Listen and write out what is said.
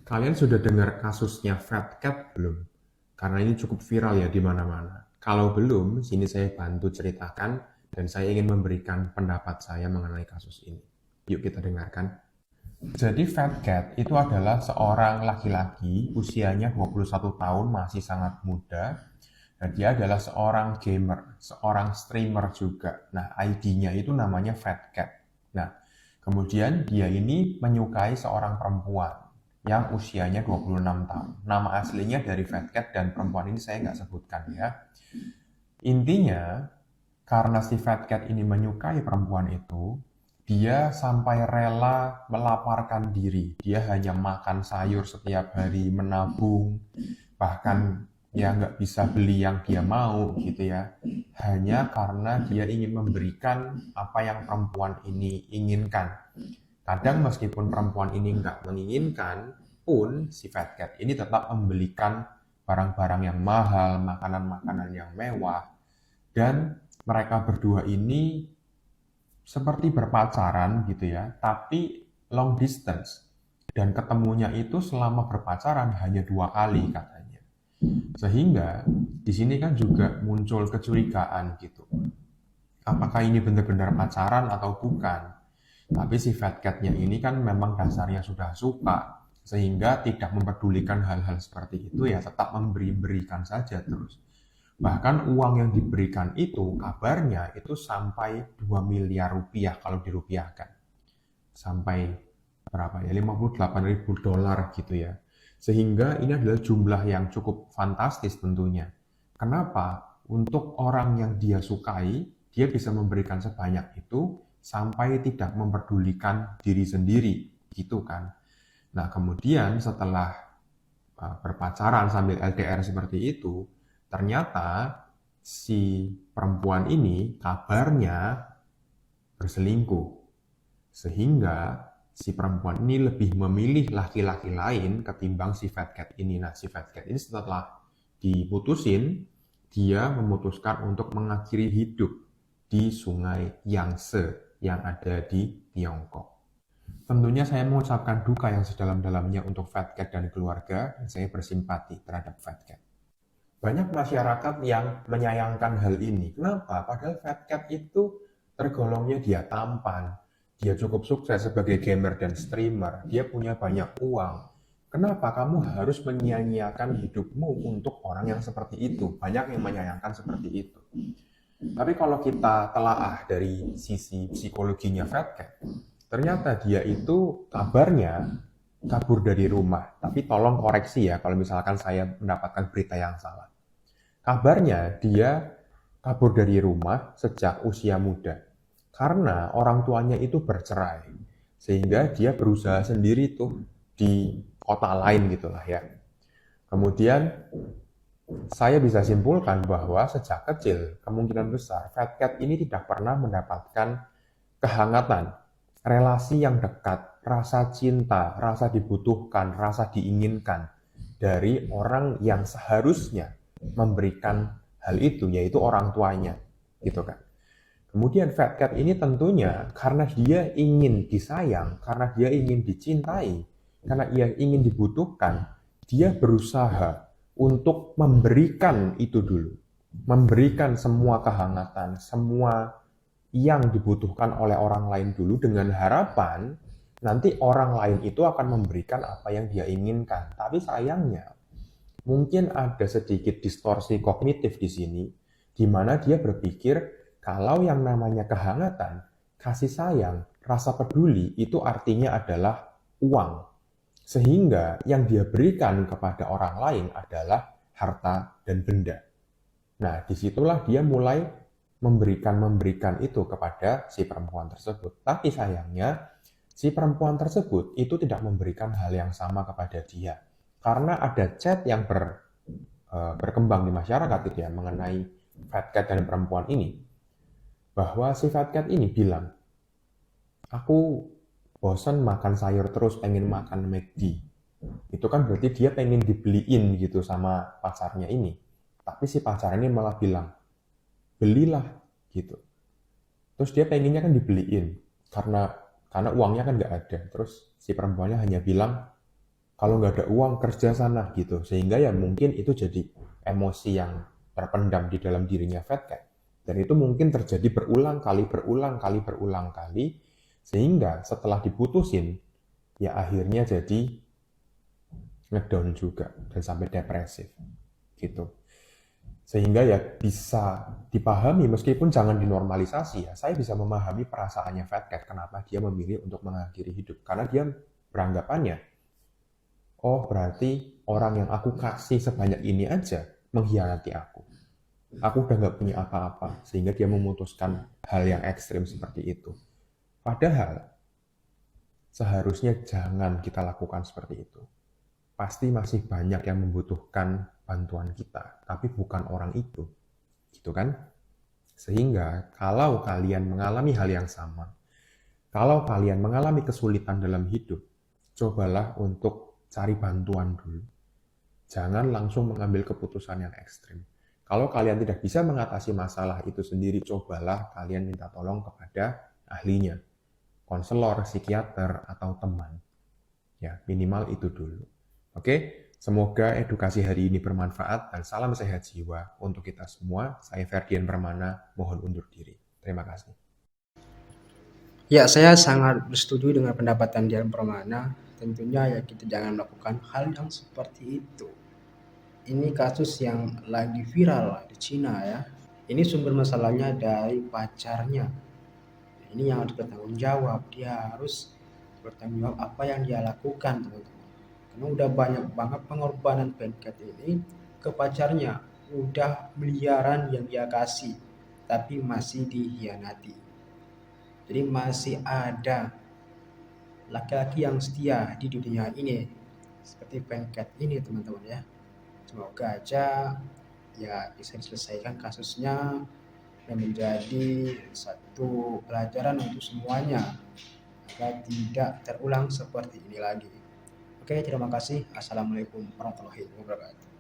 Kalian sudah dengar kasusnya Fat Cat belum? Karena ini cukup viral ya di mana-mana. Kalau belum, sini saya bantu ceritakan dan saya ingin memberikan pendapat saya mengenai kasus ini. Yuk kita dengarkan. Jadi Fat Cat itu adalah seorang laki-laki usianya 21 tahun, masih sangat muda. Dan dia adalah seorang gamer, seorang streamer juga. Nah, ID-nya itu namanya Fat Cat. Nah, kemudian dia ini menyukai seorang perempuan yang usianya 26 tahun. Nama aslinya dari Fat Cat dan perempuan ini saya nggak sebutkan ya. Intinya, karena si Fat Cat ini menyukai perempuan itu, dia sampai rela melaparkan diri. Dia hanya makan sayur setiap hari, menabung, bahkan ya nggak bisa beli yang dia mau gitu ya. Hanya karena dia ingin memberikan apa yang perempuan ini inginkan. Kadang meskipun perempuan ini nggak menginginkan pun si Fat Cat ini tetap membelikan barang-barang yang mahal, makanan-makanan yang mewah. Dan mereka berdua ini seperti berpacaran gitu ya, tapi long distance. Dan ketemunya itu selama berpacaran hanya 2 kali katanya. Sehingga di sini kan juga muncul kecurigaan gitu. Apakah ini benar-benar pacaran atau bukan? Tapi si Fat Cat-nya ini kan memang dasarnya sudah suka, sehingga tidak mempedulikan hal-hal seperti itu ya, tetap memberi-berikan saja terus. Bahkan uang yang diberikan itu kabarnya itu sampai 2 miliar rupiah kalau dirupiahkan. Sampai berapa ya? 58.000 dolar gitu ya. Sehingga ini adalah jumlah yang cukup fantastis tentunya. Kenapa? Untuk orang yang dia sukai, dia bisa memberikan sebanyak itu sampai tidak memperdulikan diri sendiri, gitu kan. Nah, kemudian setelah berpacaran sambil LDR seperti itu, ternyata si perempuan ini kabarnya berselingkuh. Sehingga si perempuan ini lebih memilih laki-laki lain ketimbang si Fat Cat ini. Nah, si Fat Cat ini setelah diputusin, dia memutuskan untuk mengakhiri hidup di sungai Yangtze yang ada di Tiongkok. Tentunya saya mengucapkan duka yang sedalam-dalamnya untuk Fat Cat dan keluarga, dan saya bersimpati terhadap Fat Cat. Banyak masyarakat yang menyayangkan hal ini. Kenapa? Padahal Fat Cat itu tergolongnya dia tampan. Dia cukup sukses sebagai gamer dan streamer. Dia punya banyak uang. Kenapa kamu harus menyia-nyiakan hidupmu untuk orang yang seperti itu? Banyak yang menyayangkan seperti itu. Tapi kalau kita telaah dari sisi psikologinya Fat Cat, ternyata dia itu kabarnya kabur dari rumah. Tapi tolong koreksi ya kalau misalkan saya mendapatkan berita yang salah. Kabarnya dia kabur dari rumah sejak usia muda. Karena orang tuanya itu bercerai. Sehingga dia berusaha sendiri tuh di kota lain gitulah ya. Kemudian saya bisa simpulkan bahwa sejak kecil kemungkinan besar Fat Cat ini tidak pernah mendapatkan kehangatan, relasi yang dekat, rasa cinta, rasa dibutuhkan, rasa diinginkan dari orang yang seharusnya memberikan hal itu, yaitu orang tuanya, gitu kan. Kemudian Fat Cat ini tentunya karena dia ingin disayang, karena dia ingin dicintai, karena ia ingin dibutuhkan, dia berusaha untuk memberikan itu dulu, memberikan semua kehangatan, semua yang dibutuhkan oleh orang lain dulu dengan harapan nanti orang lain itu akan memberikan apa yang dia inginkan. Tapi sayangnya mungkin ada sedikit distorsi kognitif di sini, di mana dia berpikir kalau yang namanya kehangatan, kasih sayang, rasa peduli itu artinya adalah uang. Sehingga yang dia berikan kepada orang lain adalah harta dan benda. Nah, disitulah dia mulai memberikan itu kepada si perempuan tersebut. Tapi sayangnya, si perempuan tersebut itu tidak memberikan hal yang sama kepada dia. Karena ada chat yang berkembang di masyarakat itu ya, mengenai Fat Cat dan perempuan ini. Bahwa si Fat Cat ini bilang, aku bosan makan sayur terus, pengen makan McD. Itu kan berarti dia pengen dibeliin gitu sama pacarnya ini. Tapi si pacarnya ini malah bilang, belilah gitu. Terus dia pengennya kan dibeliin karena uangnya kan nggak ada. Terus si perempuannya hanya bilang, kalau nggak ada uang kerja sana gitu, sehingga ya mungkin itu jadi emosi yang terpendam di dalam dirinya Fat Cat, dan itu mungkin terjadi berulang kali, sehingga setelah diputusin ya akhirnya jadi ngedown juga dan sampai depresif gitu. Sehingga ya bisa dipahami meskipun jangan dinormalisasi ya. Saya bisa memahami perasaannya Fat Cat kenapa dia memilih untuk mengakhiri hidup. Karena dia beranggapannya, oh berarti orang yang aku kasih sebanyak ini aja mengkhianati aku. Aku udah nggak punya apa-apa. Sehingga dia memutuskan hal yang ekstrim seperti itu. Padahal seharusnya jangan kita lakukan seperti itu. Pasti masih banyak yang membutuhkan bantuan kita, tapi bukan orang itu. Gitu kan? Sehingga kalau kalian mengalami hal yang sama, kalau kalian mengalami kesulitan dalam hidup, cobalah untuk cari bantuan dulu. Jangan langsung mengambil keputusan yang ekstrim. Kalau kalian tidak bisa mengatasi masalah itu sendiri, cobalah kalian minta tolong kepada ahlinya, konselor, psikiater, atau teman. Ya, minimal itu dulu. Oke, semoga edukasi hari ini bermanfaat dan salam sehat jiwa untuk kita semua. Saya Ferdian Permana, mohon undur diri. Terima kasih. Ya, saya sangat bersetuju dengan pendapat Dian Permana. Tentunya ya kita jangan melakukan hal yang seperti itu. Ini kasus yang lagi viral di Cina ya. Ini sumber masalahnya dari pacarnya. Ini yang harus bertanggung jawab. Dia harus bertanggung jawab apa yang dia lakukan, teman-teman. Karena udah banyak banget pengorbanan Pencat ini ke pacarnya. Udah miliaran yang dia kasih, tapi masih dihianati. Jadi masih ada laki-laki yang setia di dunia ini seperti Pencat ini, teman-teman ya. Semoga aja ya bisa diselesaikan kasusnya dan menjadi satu pelajaran untuk semuanya agar tidak terulang seperti ini lagi. Oke, terima kasih. Assalamualaikum warahmatullahi wabarakatuh.